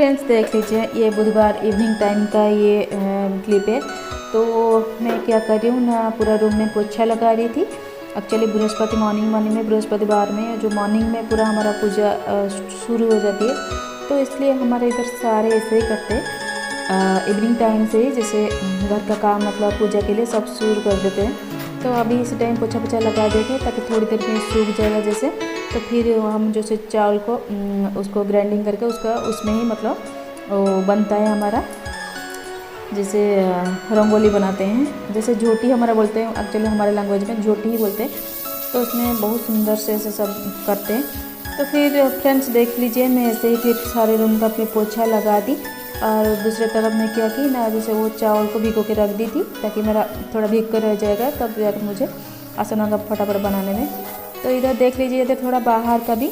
Friends देख लीजिए, ये बुधवार इवनिंग टाइम का ये क्लिप है। तो मैं क्या कर रही हूँ ना, पूरा रूम में पोछा लगा रही थी। एक्चुअली बृहस्पति मॉर्निंग में बृहस्पतिवार में जो मॉर्निंग में पूरा हमारा पूजा शुरू हो जाती है, तो इसलिए हमारे इधर सारे ऐसे ही करते हैं इवनिंग टाइम से ही, जैसे घर का काम मतलब पूजा के लिए सब शुरू कर देते हैं। तो अभी इस टाइम पोछा लगा देंगे ताकि थोड़ी देर में सूख जाएगा जैसे। तो फिर हम जैसे चावल को उसको ग्राइंडिंग करके उसमें ही मतलब वो बनता है हमारा, जैसे रंगोली बनाते हैं, जैसे झोटी हमारा बोलते हैं, एक्चुअली हमारे लैंग्वेज में झोटी ही बोलते हैं। तो उसमें बहुत सुंदर से ऐसे सब करते हैं। तो फिर फ्रेंड्स देख लीजिए, मैं ऐसे ही फिर सारे रूम का अपनी पोछा लगा दी। और दूसरे तरफ मैं क्या की ना, जैसे वो चावल को भिगो के रख दी थी ताकि मेरा थोड़ा भीग कर रह जाएगा, तब जाकर मुझे आसान होगा फटाफट बनाने में। तो इधर देख लीजिए, इधर थोड़ा बाहर का भी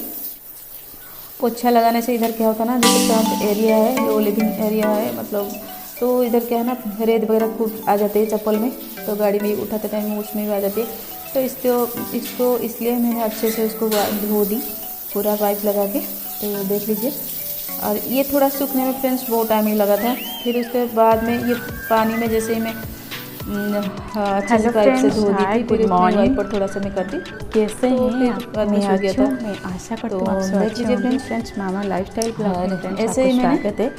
पोछा लगाने से इधर क्या होता है ना, जैसे फ्रंट एरिया है, जो लिविंग एरिया है मतलब, तो इधर क्या है ना, रेत वगैरह खूब आ जाते हैं चप्पल में, तो गाड़ी में उठाते टाइम उसमें भी आ जाती है। तो इसको इसलिए मैंने अच्छे से उसको धो दी पूरा पाइप लगा के। तो देख लीजिए, और ये थोड़ा सूखने में फ्रेंड्स बहुत टाइम ही लगा था। फिर उसके बाद में ये पानी में जैसे ही मैं अच्छे से पाइप से धो दी थी, फिर इसमें वाइपर थोड़ा सा मैं कर दी। कैसे हैं मैं आशा करती हूँ आप सब अच्छे होंगे। फ्रेंड्स मामा लाइफस्टाइल ब्लॉग में ऐसे ही मैंने स्वागत है।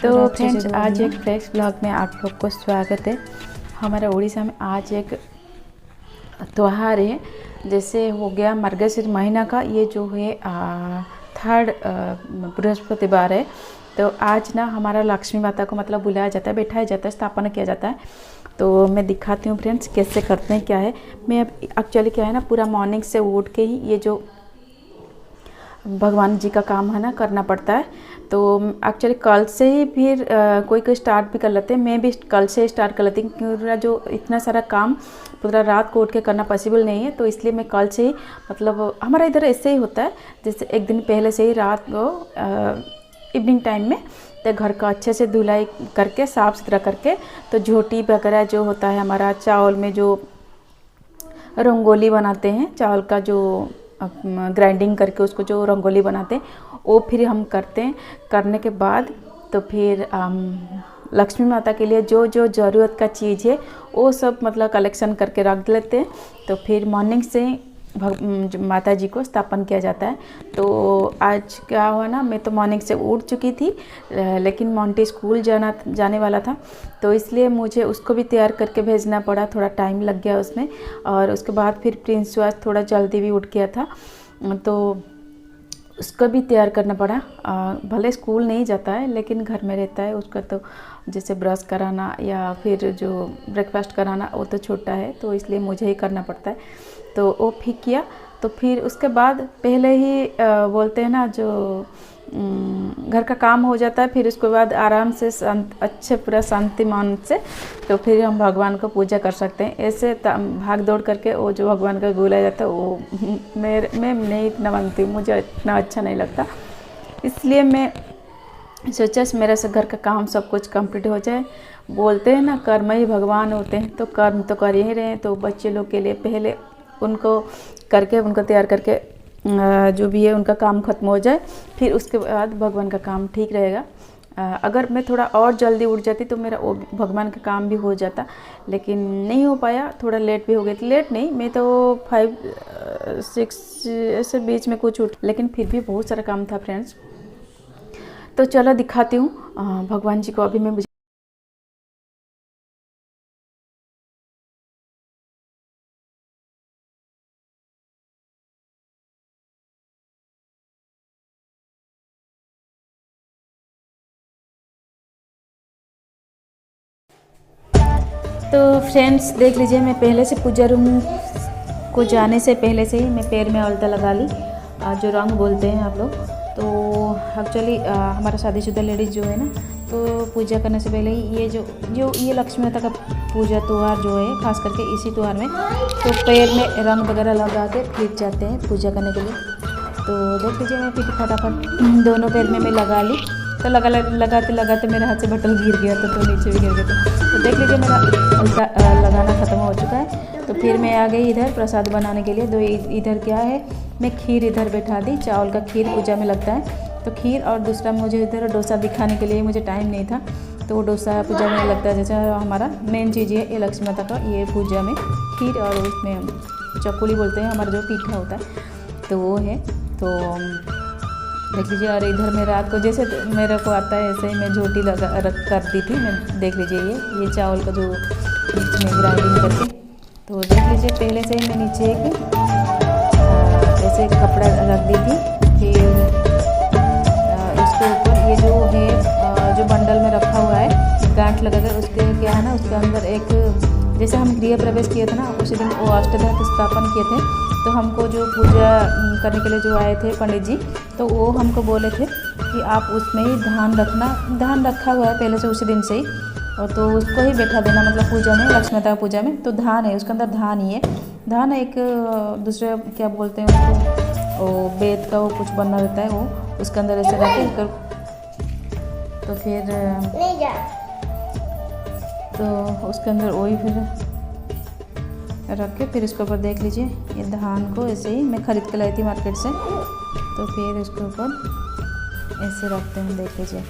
तो फ्रेंड्स आज एक फ्रेश ब्लॉग में आप लोग को स्वागत है। हमारे उड़ीसा में आज एक त्यौहार है, जैसे हो गया मार्गशीर महीना का ये जो है 3rd बृहस्पतिवार है। तो आज ना हमारा लक्ष्मी माता को मतलब बुलाया जाता है, बैठाया जाता है, स्थापना किया जाता है। तो मैं दिखाती हूँ फ्रेंड्स कैसे करते हैं क्या है। मैं एक्चुअली क्या है ना, पूरा मॉर्निंग से उठ के ही ये जो भगवान जी का काम है ना करना पड़ता है। तो एक्चुअली कल से ही फिर कोई स्टार्ट भी कर लेते हैं, मैं भी कल से स्टार्ट कर लेती हूँ, क्योंकि जो इतना सारा काम पूरा रात को उठ के करना पॉसिबल नहीं है। तो इसलिए मैं कल से ही मतलब हमारा इधर ऐसे ही होता है, जैसे एक दिन पहले से ही रात को इवनिंग टाइम में तो घर का अच्छे से धुलाई करके साफ़ सुथरा करके, तो झोटी वगैरह जो होता है हमारा, चावल में जो रंगोली बनाते हैं, चावल का जो ग्राइंडिंग करके उसको जो रंगोली बनाते हैं वो फिर हम करते हैं। करने के बाद तो फिर लक्ष्मी माता के लिए जो जो ज़रूरत का चीज़ है वो सब मतलब कलेक्शन करके रख लेते हैं। तो फिर मॉर्निंग से माता जी को स्थापन किया जाता है। तो आज क्या हुआ ना, मैं तो मॉर्निंग से उठ चुकी थी, लेकिन मोंटी स्कूल जाने वाला था, तो इसलिए मुझे उसको भी तैयार करके भेजना पड़ा, थोड़ा टाइम लग गया उसमें। और उसके बाद फिर प्रिंस आज थोड़ा जल्दी भी उठ गया था, तो उसको भी तैयार करना पड़ा। भले स्कूल नहीं जाता है लेकिन घर में रहता है, उसका तो जैसे ब्रश कराना या फिर जो ब्रेकफास्ट कराना वो तो छोटा है, तो इसलिए मुझे ही करना पड़ता है। तो वो फिर किया। तो फिर उसके बाद पहले ही बोलते हैं ना, जो घर का काम हो जाता है, फिर उसके बाद आराम से अच्छे पूरा शांति मन से तो फिर हम भगवान को पूजा कर सकते हैं। ऐसे भाग दौड़ करके वो जो भगवान का बुलाया जाता है वो मैं नहीं इतना मानती हूँ, मुझे इतना अच्छा नहीं लगता। इसलिए मैं सोचा मेरा से घर का काम सब कुछ कंप्लीट हो जाए। बोलते हैं ना कर्म ही भगवान होते हैं, तो कर्म तो कर ही रहे हैं। तो बच्चे लोग के लिए पहले उनको करके, उनको तैयार करके जो भी है उनका काम ख़त्म हो जाए, फिर उसके बाद भगवान का काम ठीक रहेगा। अगर मैं थोड़ा और जल्दी उठ जाती तो मेरा वो भगवान का काम भी हो जाता, लेकिन नहीं हो पाया, थोड़ा लेट भी हो गई थी। लेट नहीं, मैं तो 5-6 ऐसे बीच में कुछ उठ, लेकिन फिर भी बहुत सारा काम था फ्रेंड्स। तो चलो दिखाती हूँ भगवान जी को। अभी मैं तो फ्रेंड्स देख लीजिए, मैं पहले से पूजा रूम को जाने से पहले से ही मैं पैर में अलता लगा ली, जो रंग बोलते हैं आप लोग। तो एक्चुअली हमारा शादीशुदा लेडीज़ जो है ना, तो पूजा करने से पहले ही ये लक्ष्मी माता का पूजा त्यौहार जो है, खास करके इसी त्यौहार में तो पैर में रंग वगैरह लगा के फिर जाते हैं पूजा करने के लिए। तो देख लीजिए, मैं फिर फटाफट दोनों पैर में मैं लगा ली। तो लगाते मेरे हाथ से बटन गिर गया, तो नीचे भी गिर गया था। तो देख लीजिए, मेरा लगाना ख़त्म हो चुका है। तो फिर मैं आ गई इधर प्रसाद बनाने के लिए। तो इधर क्या है, मैं खीर इधर बैठा दी। चावल का खीर पूजा में लगता है, तो खीर और दूसरा मुझे इधर डोसा दिखाने के लिए मुझे टाइम नहीं था, तो वो डोसा पूजा में लगता है। जैसे हमारा मेन चीज़ ये लक्ष्मी माता का ये पूजा में खीर और उसमें चकुली बोलते हैं, हमारा जो पीठा होता है तो वो है। तो देख लीजिए। और इधर मैं रात को जैसे मेरे को आता है ऐसे ही मैं झोटी लगा कर दी थी। मैं देख लीजिए ये चावल का जो मिक्स में ग्राइंडिंग करके, तो देख लीजिए पहले से ही मैं नीचे एक ऐसे कपड़ा रख दी थी। फिर उसके ऊपर ये जो है जो बंडल में रखा हुआ है गांठ लगाकर, उसके क्या है ना उसके अंदर एक जैसे हम गृह प्रवेश किए थे ना उसी दिन वो अष्टधात स्थापन किए थे, तो हमको जो पूजा करने के लिए जो आए थे पंडित जी, तो वो हमको बोले थे कि आप उसमें ही धान रखना। धान रखा हुआ है पहले से उसी दिन से ही, और तो उसको ही बैठा देना मतलब पूजा में, लक्ष्मी माता पूजा में। तो धान है उसके अंदर, धान ही है। धान एक दूसरे क्या बोलते हैं उसको, वो बेत का वो कुछ बना रहता है, वो उसके अंदर ऐसे रख कर तो फिर तो उसके अंदर वही फिर रख के फिर इसके ऊपर देख लीजिए ये धान को ऐसे ही मैं ख़रीद के लाई थी मार्केट से, तो फिर इसके ऊपर ऐसे रखते हैं। देख लीजिए।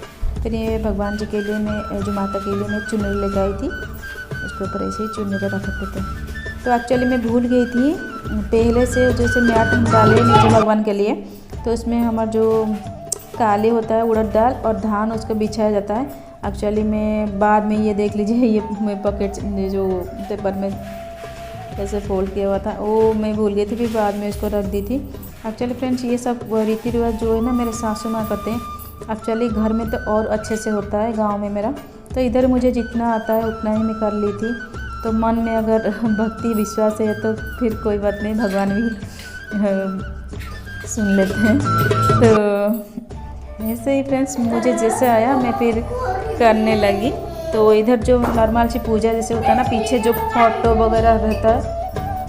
फिर ये भगवान जी के लिए मैं जो माता के लिए मैं चुनरी लेकर आई थी, उसके ऊपर ऐसे ही चुनरी रख देते थे। तो एक्चुअली मैं भूल गई थी पहले से, जैसे मैट हम डाले नीचे भगवान के लिए, तो उसमें हमारा जो काले होता है उड़द दाल और धान उसको बिछाया जाता है। एक्चुअली मैं बाद में ये देख लीजिए ये मैं पॉकेट जो पेपर में ऐसे फोल्ड किया हुआ था वो मैं भूल गई थी, फिर बाद में इसको रख दी थी। एक्चुअली फ्रेंड्स ये सब रीति रिवाज जो है ना मेरे सासू माँ करते हैं। एक्चुअली घर में तो और अच्छे से होता है गांव में मेरा, तो इधर मुझे जितना आता है उतना ही मैं कर ली थी। तो मन में अगर भक्ति विश्वास है तो फिर कोई बात नहीं, भगवान भी सुन लेते हैं। तो ऐसे ही फ्रेंड्स मुझे जैसे आया मैं फिर करने लगी। तो इधर जो नॉर्मल सी पूजा जैसे होता है ना, पीछे जो फोटो वगैरह रहता है,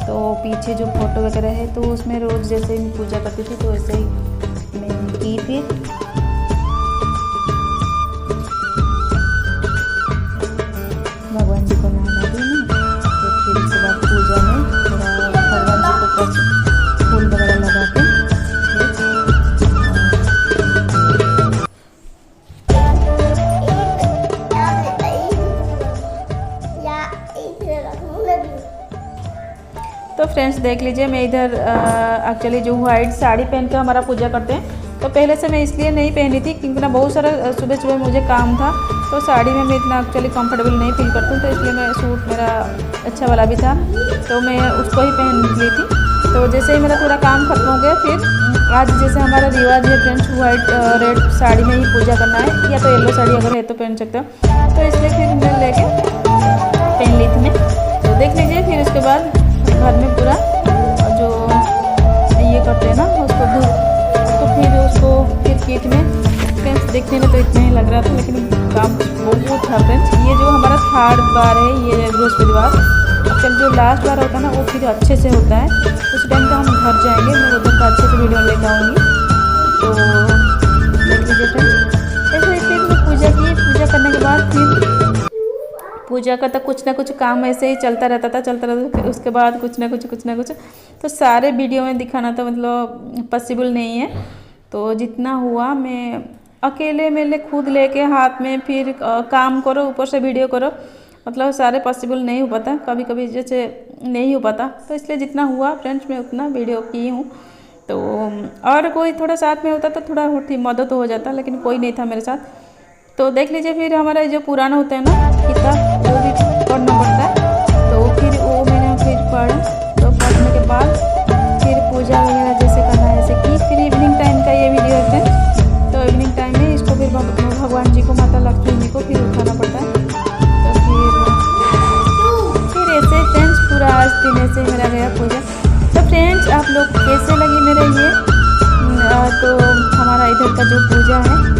तो पीछे जो फोटो वगैरह है तो उसमें रोज़ जैसे ही पूजा करती थी तो ऐसे ही मैं की। फिर भगवान जी को नहा दी ना, तो फिर उसके बाद पूजा में थोड़ा भगवान जी को फूल वगैरह लगा के तो फ्रेंड्स देख लीजिए मैं इधर एक्चुअली जो वाइट साड़ी पहन के हमारा पूजा करते हैं, तो पहले से मैं इसलिए नहीं पहनी थी क्योंकि ना बहुत सारा सुबह सुबह मुझे काम था, तो साड़ी में मैं इतना एक्चुअली कंफर्टेबल नहीं फील करती हूँ, तो इसलिए मैं सूट मेरा अच्छा वाला भी था तो मैं उसको ही पहन ली थी। तो जैसे ही मेरा पूरा काम खत्म हो गया, फिर आज जैसे हमारा रिवाज है फ्रेंड्स वाइट रेड साड़ी में ही पूजा करना है, या तो येलो साड़ी अगर है तो पहन सकते हो, तो इसलिए फिर मैं लेके पहन ली थी मैं। तो देख लीजिए फिर उसके बाद घर में पूरा जो ये करते हैं ना उसको धूप, तो फिर उसको फिर किट में फ्रेंड्स देखने में तो इतना ही लग रहा था, लेकिन काम बहुत था फ्रेंड्स। ये जो हमारा 3rd बार है ये बृहस्पतिवार, एक्चुअली जो लास्ट बार होता है ना वो फिर अच्छे से होता है। उस टाइम तो हम घर जाएंगे, मैं उधर का अच्छे से वीडियो लेकर आऊँगी। तो देख लीजिए फ्रेंड्स ऐसे फिर पूजा की, पूजा करने के बाद फिर पूजा का तो कुछ ना कुछ काम ऐसे ही चलता रहता था फिर उसके बाद कुछ ना कुछ तो सारे वीडियो में दिखाना तो मतलब पॉसिबल नहीं है। तो जितना हुआ मैं अकेले मेले खुद लेके हाथ में फिर काम करो, ऊपर से वीडियो करो, मतलब सारे पॉसिबल नहीं हो पाता, कभी कभी जैसे नहीं हो पाता, तो इसलिए जितना हुआ फ्रेंड्स मैं उतना वीडियो की हूँ। तो और कोई थोड़ा साथ में होता तो थोड़ा मदद हो जाता, लेकिन कोई नहीं था मेरे साथ। तो देख लीजिए फिर हमारा जो पुराना होता है ना किताब वो भी पढ़ना पड़ता है, तो फिर वो मैंने फिर पढ़ा। तो पढ़ने के बाद फिर पूजा वगैरह जैसे करना है ऐसे की। फिर इवनिंग टाइम का ये वीडियो है फ्रेंड्स, तो इवनिंग टाइम में इसको फिर भगवान जी को, माता लक्ष्मी जी को फिर उठाना पड़ता है। तो फिर ऐसे फ्रेंड्स पूरा आज दिन ऐसे मेरा गया पूजा। तो फ्रेंड्स आप लोग कैसे लगी मेरे ये तो हमारा इधर का जो पूजा है